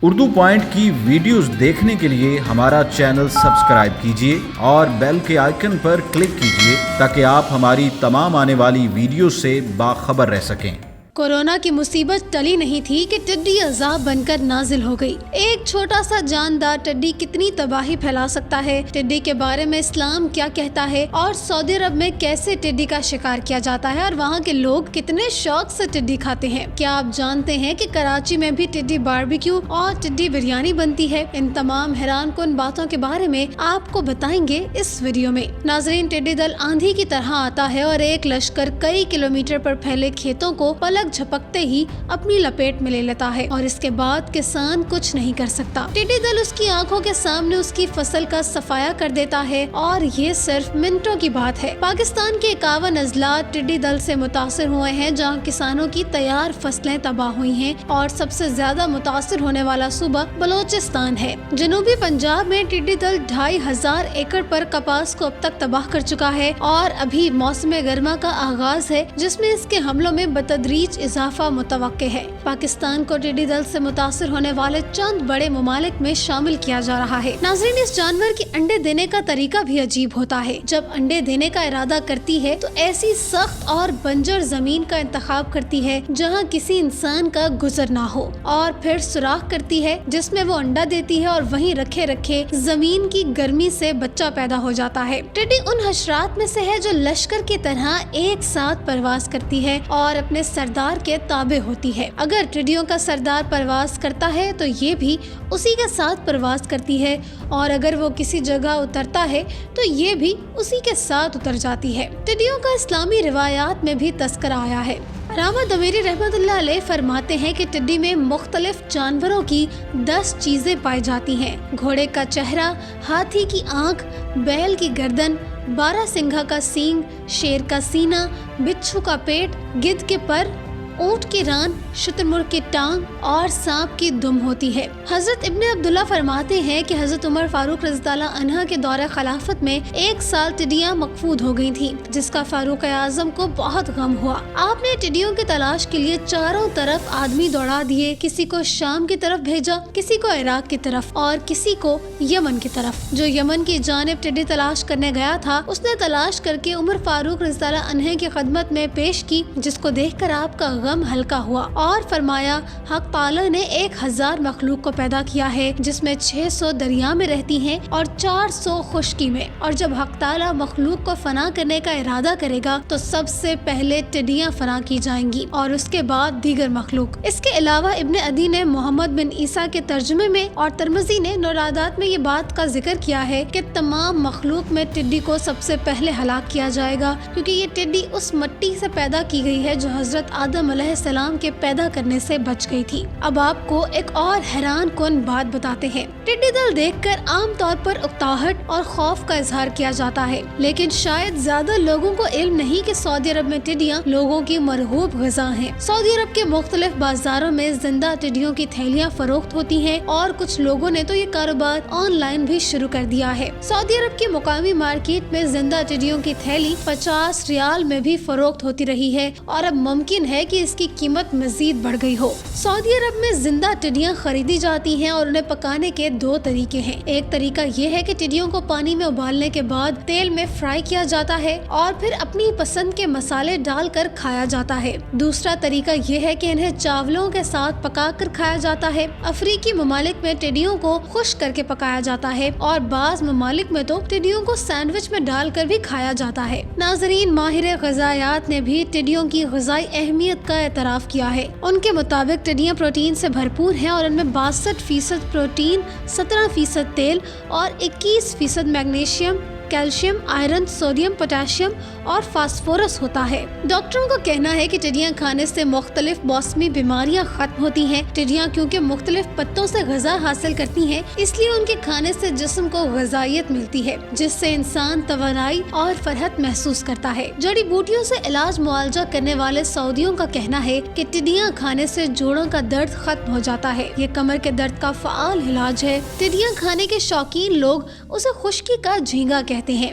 Urdu point کی videos دیکھنے کے لیے ہمارا چینل سبسکرائب کیجیے اور بیل کے آئیکن پر کلک کیجیے تاکہ آپ ہماری تمام آنے والی ویڈیوز سے باخبر رہ سکیں۔ کورونا کی مصیبت ٹلی نہیں تھی کہ ٹڈی عذاب بن کر نازل ہو گئی۔ ایک چھوٹا سا جاندار ٹڈی کتنی تباہی پھیلا سکتا ہے، ٹڈی کے بارے میں اسلام کیا کہتا ہے اور سعودی عرب میں کیسے ٹڈی کا شکار کیا جاتا ہے اور وہاں کے لوگ کتنے شوق سے ٹڈی کھاتے ہیں۔ کیا آپ جانتے ہیں کہ کراچی میں بھی ٹڈی باربیکیو اور ٹڈی بریانی بنتی ہے؟ ان تمام حیران کن باتوں کے بارے میں آپ کو بتائیں گے اس ویڈیو میں۔ ناظرین، ٹڈی دل آندھی کی طرح آتا ہے اور ایک لشکر کئی کلومیٹر پر پھیلے کھیتوں کو پلک جھپکتے ہی اپنی لپیٹ میں لے لیتا ہے اور اس کے بعد کسان کچھ نہیں کر سکتا۔ ٹڈی دل اس کی آنکھوں کے سامنے اس کی فصل کا صفایا کر دیتا ہے اور یہ صرف منٹوں کی بات ہے۔ پاکستان کے 51 اضلاع ٹڈی دل سے متاثر ہوئے ہیں، جہاں کسانوں کی تیار فصلیں تباہ ہوئی ہیں، اور سب سے زیادہ متاثر ہونے والا صوبہ بلوچستان ہے۔ جنوبی پنجاب میں ٹڈی دل 2500 ایکڑ پر کپاس کو اب تک تباہ کر چکا ہے اور ابھی موسم گرما کا آغاز ہے، جس میں اس کے حملوں میں بتدریج اضافہ متوقع ہے۔ پاکستان کو ٹڈی دل سے متاثر ہونے والے چند بڑے ممالک میں شامل کیا جا رہا ہے۔ ناظرین، اس جانور کے انڈے دینے کا طریقہ بھی عجیب ہوتا ہے۔ جب انڈے دینے کا ارادہ کرتی ہے تو ایسی سخت اور بنجر زمین کا انتخاب کرتی ہے جہاں کسی انسان کا گزر نہ ہو، اور پھر سوراخ کرتی ہے جس میں وہ انڈا دیتی ہے اور وہیں رکھے رکھے زمین کی گرمی سے بچہ پیدا ہو جاتا ہے۔ ٹڈی ان حشرات میں سے ہے جو لشکر کی طرح ایک ساتھ پرواز کرتی ہے اور اپنے سردار کے تابع ہوتی ہے۔ اگر ٹڈیوں کا سردار پرواز کرتا ہے تو یہ بھی اسی کے ساتھ پرواز کرتی ہے، اور اگر وہ کسی جگہ اترتا ہے تو یہ بھی اسی کے ساتھ اتر جاتی ہے۔ ٹڈیوں کا اسلامی روایات میں بھی تذکرہ آیا ہے۔ علامہ دمیری رحمت اللہ علیہ فرماتے ہیں کہ ٹڈی میں مختلف جانوروں کی 10 چیزیں پائی جاتی ہیں: گھوڑے کا چہرہ، ہاتھی کی آنکھ، بیل کی گردن، 12 سنگھا کا سینگ، شیر کا سینہ، بچھو کا پیٹ، گدھ کے پر، اونٹ کی ران، شتر مرغ کی ٹانگ اور سانپ کی دم ہوتی ہے۔ حضرت ابن عبداللہ فرماتے ہیں کہ حضرت عمر فاروق رضی اللہ عنہ کے دور خلافت میں 1 سال ٹڈیاں مقفود ہو گئی تھیں، جس کا فاروق اعظم کو بہت غم ہوا۔ آپ نے ٹڈیوں کی تلاش کے لیے چاروں طرف آدمی دوڑا دیے، کسی کو شام کی طرف بھیجا، کسی کو عراق کی طرف اور کسی کو یمن کی طرف۔ جو یمن کی جانب ٹڈی تلاش کرنے گیا تھا، اس نے تلاش کر کے عمر فاروق رضی اللہ عنہ کی خدمت میں پیش کی، جس کو دیکھ کر آپ کا غم ہلکا ہوا اور فرمایا، حق تعالی نے 1000 مخلوق کو پیدا کیا ہے، جس میں 600 دریا میں رہتی ہیں اور 400 خشکی میں، اور جب حق تعالی مخلوق کو فنا کرنے کا ارادہ کرے گا تو سب سے پہلے ٹڈیاں فنا کی جائیں گی اور اس کے بعد دیگر مخلوق۔ اس کے علاوہ ابن عدی نے محمد بن عیسیٰ کے ترجمے میں اور ترمذی نے نورادات میں یہ بات کا ذکر کیا ہے کہ تمام مخلوق میں ٹڈی کو سب سے پہلے ہلاک کیا جائے گا، کیونکہ یہ ٹڈی اس مٹی سے پیدا کی گئی ہے جو حضرت آدم علیہ السلام کے پیدا کرنے سے بچ گئی تھی۔ اب آپ کو ایک اور حیران کن بات بتاتے ہیں۔ ٹڈی دل دیکھ کر عام طور پر اکتاہٹ اور خوف کا اظہار کیا جاتا ہے، لیکن شاید زیادہ لوگوں کو علم نہیں کہ سعودی عرب میں ٹڈیاں لوگوں کی مرغوب غذا ہیں۔ سعودی عرب کے مختلف بازاروں میں زندہ ٹڈیوں کی تھیلیاں فروخت ہوتی ہیں، اور کچھ لوگوں نے تو یہ کاروبار آن لائن بھی شروع کر دیا ہے۔ سعودی عرب کی مقامی مارکیٹ میں زندہ ٹڈیوں کی تھیلی 50 ریال میں بھی فروخت ہوتی رہی ہے، اور اب ممکن ہے کہ اس کی قیمت مزید بڑھ گئی ہو۔ سعودی عرب میں زندہ ٹڈیاں خریدی جاتی ہیں اور انہیں پکانے کے 2 طریقے ہیں۔ ایک طریقہ یہ ہے کہ ٹڈیوں کو پانی میں ابالنے کے بعد تیل میں فرائی کیا جاتا ہے اور پھر اپنی پسند کے مسالے ڈال کر کھایا جاتا ہے۔ دوسرا طریقہ یہ ہے کہ انہیں چاولوں کے ساتھ پکا کر کھایا جاتا ہے۔ افریقی ممالک میں ٹڈیوں کو خشک کر کے پکایا جاتا ہے، اور بعض ممالک میں تو ٹڈیوں کو سینڈوچ میں ڈال کر بھی کھایا جاتا ہے۔ ناظرین، ماہر غذائیات نے بھی ٹڈیوں کی غذائی اہمیت کا اعتراف کیا ہے۔ ان کے مطابق ٹڈیاں پروٹین سے بھرپور ہیں اور ان میں 62% پروٹین، 17% تیل اور 21% magnesium, calcium, iron, sodium, potassium اور فاسفورس ہوتا ہے۔ ڈاکٹروں کا کہنا ہے کہ ٹڈیاں کھانے سے مختلف موسمی بیماریاں ختم ہوتی ہیں۔ ٹڈیاں کیونکہ مختلف پتوں سے غذا حاصل کرتی ہیں، اس لیے ان کے کھانے سے جسم کو غذائیت ملتی ہے، جس سے انسان توانائی اور فرحت محسوس کرتا ہے۔ جڑی بوٹیوں سے علاج معالجہ کرنے والے سعودیوں کا کہنا ہے کہ ٹڈیاں کھانے سے جوڑوں کا درد ختم ہو جاتا ہے۔ یہ کمر کے درد کا فعال علاج ہے۔ ٹڈیاں کھانے کے شوقین لوگ اسے خشکی کا جھینگا کہتے ہیں۔